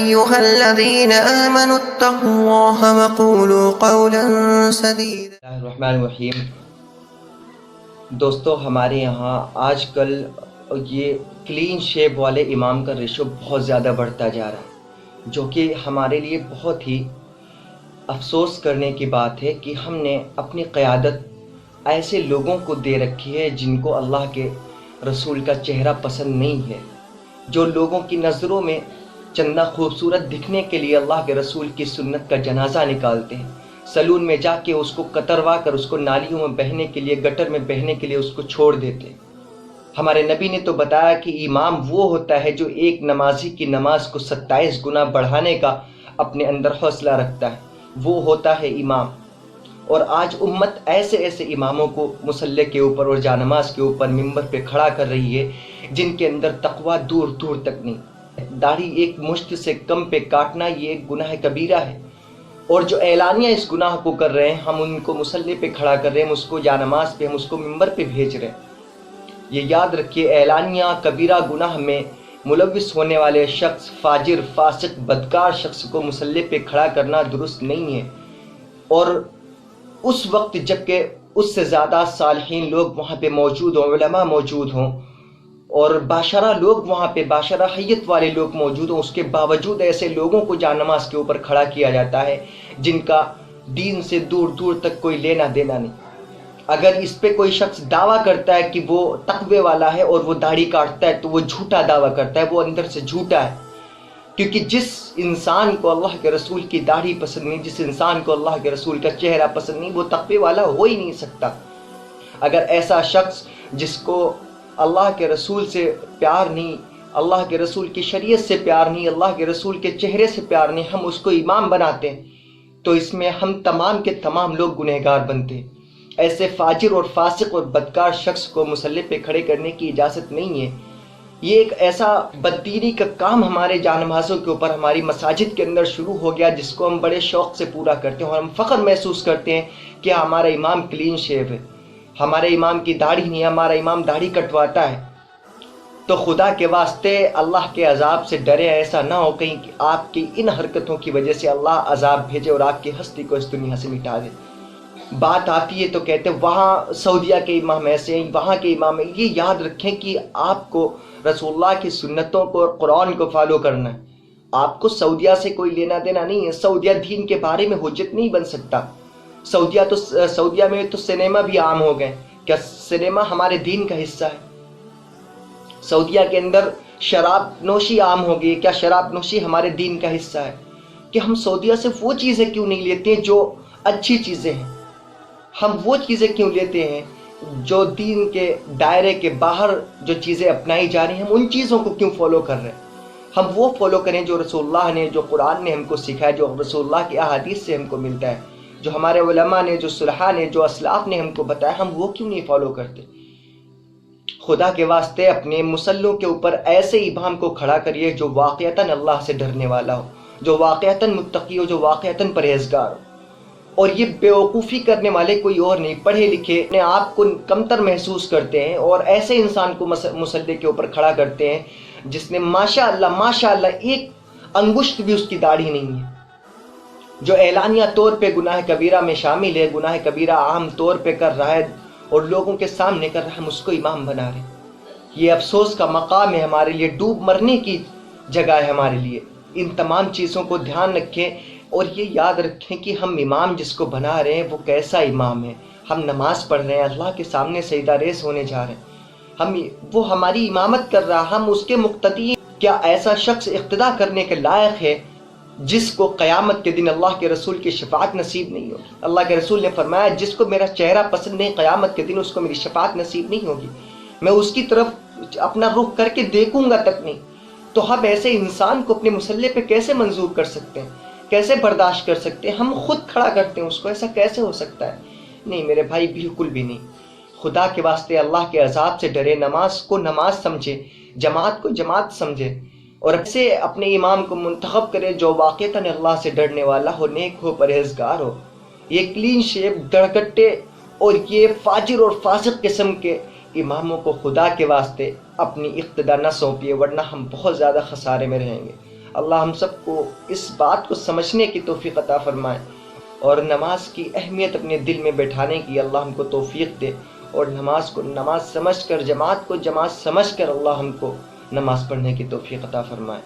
أيها الذين آمنوا اتقوا الله وقولوا قولا سديدا. بسم اللہ الرحمن الرحیم. دوستو، ہمارے یہاں آج کل یہ کلین شیپ والے امام کا ریشو بہت زیادہ بڑھتا جا رہا ہے، جو کہ ہمارے لیے بہت ہی افسوس کرنے کی بات ہے کہ ہم نے اپنی قیادت ایسے لوگوں کو دے رکھی ہے جن کو اللہ کے رسول کا چہرہ پسند نہیں ہے، جو لوگوں کی نظروں میں چندہ خوبصورت دکھنے کے لیے اللہ کے رسول کی سنت کا جنازہ نکالتے ہیں، سلون میں جا کے اس کو کتروا کر اس کو نالیوں میں بہنے کے لیے، گٹر میں بہنے کے لیے اس کو چھوڑ دیتے ہیں۔ ہمارے نبی نے تو بتایا کہ امام وہ ہوتا ہے جو ایک نمازی کی نماز کو 27 گنا بڑھانے کا اپنے اندر حوصلہ رکھتا ہے، وہ ہوتا ہے امام۔ اور آج امت ایسے اماموں کو مصلی کے اوپر اور جانماز کے اوپر ممبر پہ کھڑا کر رہی ہے جن کے اندر تقویٰ دور دور تک نہیں۔ داڑھی ایک مشت سے کم پہ کاٹنا یہ ایک گناہ کبیرہ ہے، اور جو اعلانیہ اس گناہ کو کر رہے ہیں، ہم ان کو مصلی پہ کھڑا کر رہے ہیں، ہم اس کو جانماز پہ، ہم اس کو ممبر پہ بھیج رہے ہیں۔ یہ یاد رکھیے، اعلانیہ کبیرہ گناہ میں ملوث ہونے والے شخص، فاجر، فاسق، بدکار شخص کو مصلی پہ کھڑا کرنا درست نہیں ہے، اور اس وقت جب کہ اس سے زیادہ صالحین لوگ وہاں پہ موجود ہوں، علماء موجود ہوں اور باشرہ لوگ وہاں پہ، باشرہ حیت والے لوگ موجود ہوں، اس کے باوجود ایسے لوگوں کو جانماز کے اوپر کھڑا کیا جاتا ہے جن کا دین سے دور دور تک کوئی لینا دینا نہیں۔ اگر اس پہ کوئی شخص دعویٰ کرتا ہے کہ وہ تقوی والا ہے اور وہ داڑھی کاٹتا ہے تو وہ جھوٹا دعویٰ کرتا ہے، وہ اندر سے جھوٹا ہے، کیونکہ جس انسان کو اللہ کے رسول کی داڑھی پسند نہیں، جس انسان کو اللہ کے رسول کا چہرہ پسند نہیں، وہ تقوی والا ہو ہی نہیں سکتا۔ اگر ایسا شخص جس کو اللہ کے رسول سے پیار نہیں، اللہ کے رسول کی شریعت سے پیار نہیں، اللہ کے رسول کے چہرے سے پیار نہیں، ہم اس کو امام بناتے ہیں تو اس میں ہم تمام کے تمام لوگ گنہگار بنتے ہیں۔ ایسے فاجر اور فاسق اور بدکار شخص کو مصلی پہ کھڑے کرنے کی اجازت نہیں ہے۔ یہ ایک ایسا بددینی کا کام ہمارے جانمازوں کے اوپر، ہماری مساجد کے اندر شروع ہو گیا، جس کو ہم بڑے شوق سے پورا کرتے ہیں اور ہم فخر محسوس کرتے ہیں کہ ہمارا امام کلین شیو ہے، ہمارے امام کی داڑھی نہیں ہے، ہمارا امام داڑھی کٹواتا ہے۔ تو خدا کے واسطے اللہ کے عذاب سے ڈرے، ایسا نہ ہو کہیں کہ آپ کی ان حرکتوں کی وجہ سے اللہ عذاب بھیجے اور آپ کی ہستی کو اس دنیا سے مٹا دے۔ بات آتی ہے تو کہتے ہیں وہاں سعودیہ کے امام ایسے ہیں، وہاں کے امام ہیں۔ یہ یاد رکھیں کہ آپ کو رسول اللہ کی سنتوں کو اور قرآن کو فالو کرنا ہے، آپ کو سعودیہ سے کوئی لینا دینا نہیں ہے۔ سعودیہ دین کے بارے میں حجت نہیں بن سکتا۔ سعودیہ میں تو سنیما بھی عام ہو گئے، کیا سنیما ہمارے دین کا حصہ ہے؟ سعودیہ کے اندر شراب نوشی عام ہو گئی، کیا شراب نوشی ہمارے دین کا حصہ ہے؟ کہ ہم سعودیہ سے وہ چیزیں کیوں نہیں لیتے ہیں جو اچھی چیزیں ہیں؟ ہم وہ چیزیں کیوں لیتے ہیں جو دین کے دائرے کے باہر جو چیزیں اپنائی جا رہی ہیں، ہم ان چیزوں کو کیوں فالو کر رہے ہیں؟ ہم وہ فالو کریں جو رسول اللہ نے، جو قرآن نے ہم کو سکھایا، جو رسول اللہ کی احادیث سے ہم کو ملتا ہے، جو ہمارے علماء نے، جو صلحاء نے، جو اسلاف نے ہم کو بتایا، ہم وہ کیوں نہیں فالو کرتے؟ خدا کے واسطے اپنے مسلوں کے اوپر ایسے امام کو کھڑا کریے جو واقعتاً اللہ سے ڈرنے والا ہو، جو واقعتاً متقی ہو، جو واقعتاً پرہیزگار ہو۔ اور یہ بیوقوفی کرنے والے کوئی اور نہیں، پڑھے لکھے اپنے آپ کو کمتر محسوس کرتے ہیں اور ایسے انسان کو مصلی کے اوپر کھڑا کرتے ہیں جس نے ماشاءاللہ ایک انگشت بھی اس کی داڑھی نہیں ہے، جو اعلانیہ طور پہ گناہ کبیرہ میں شامل ہے، گناہ کبیرہ عام طور پہ کر رہا ہے اور لوگوں کے سامنے کر رہا ہے، ہم اس کو امام بنا رہے ہیں۔ یہ افسوس کا مقام ہے ہمارے لیے، ڈوب مرنے کی جگہ ہے ہمارے لیے۔ ان تمام چیزوں کو دھیان رکھیں اور یہ یاد رکھیں کہ ہم امام جس کو بنا رہے ہیں وہ کیسا امام ہے۔ ہم نماز پڑھ رہے ہیں، اللہ کے سامنے سجدہ ریز ہونے جا رہے ہیں، وہ ہماری امامت کر رہا، ہم اس کے مقتدی ہیں۔ کیا ایسا شخص اقتدا کرنے کے لائق ہے جس کو قیامت کے دن اللہ کے رسول کی شفاعت نصیب نہیں ہوگی؟ اللہ کے رسول نے فرمایا جس کو میرا چہرہ پسند نہیں، قیامت کے دن اس کو میری شفاعت نصیب نہیں ہوگی، میں اس کی طرف اپنا رخ کر کے دیکھوں گا تک نہیں۔ تو ہم ایسے انسان کو اپنے مصلی پہ کیسے منظور کر سکتے ہیں، کیسے برداشت کر سکتے ہیں؟ ہم خود کھڑا کرتے ہیں اس کو، ایسا کیسے ہو سکتا ہے؟ نہیں میرے بھائی، بالکل بھی نہیں۔ خدا کے واسطے اللہ کے عذاب سے ڈرے، نماز کو نماز سمجھے، جماعت کو جماعت سمجھے، اور ایسے اپنے امام کو منتخب کرے جو واقعتاً اللہ سے ڈرنے والا ہو، نیک ہو، پرہیزگار ہو۔ یہ کلین شیپ دڑکٹے اور یہ فاجر اور فاسق قسم کے اماموں کو خدا کے واسطے اپنی اقتدا نہ سونپیے، ورنہ ہم بہت زیادہ خسارے میں رہیں گے۔ اللہ ہم سب کو اس بات کو سمجھنے کی توفیق عطا فرمائے اور نماز کی اہمیت اپنے دل میں بیٹھانے کی اللہ ہم کو توفیق دے، اور نماز کو نماز سمجھ کر، جماعت کو جماعت سمجھ کر اللہ ہم کو نماز پڑھنے کی توفیق عطا فرمائے۔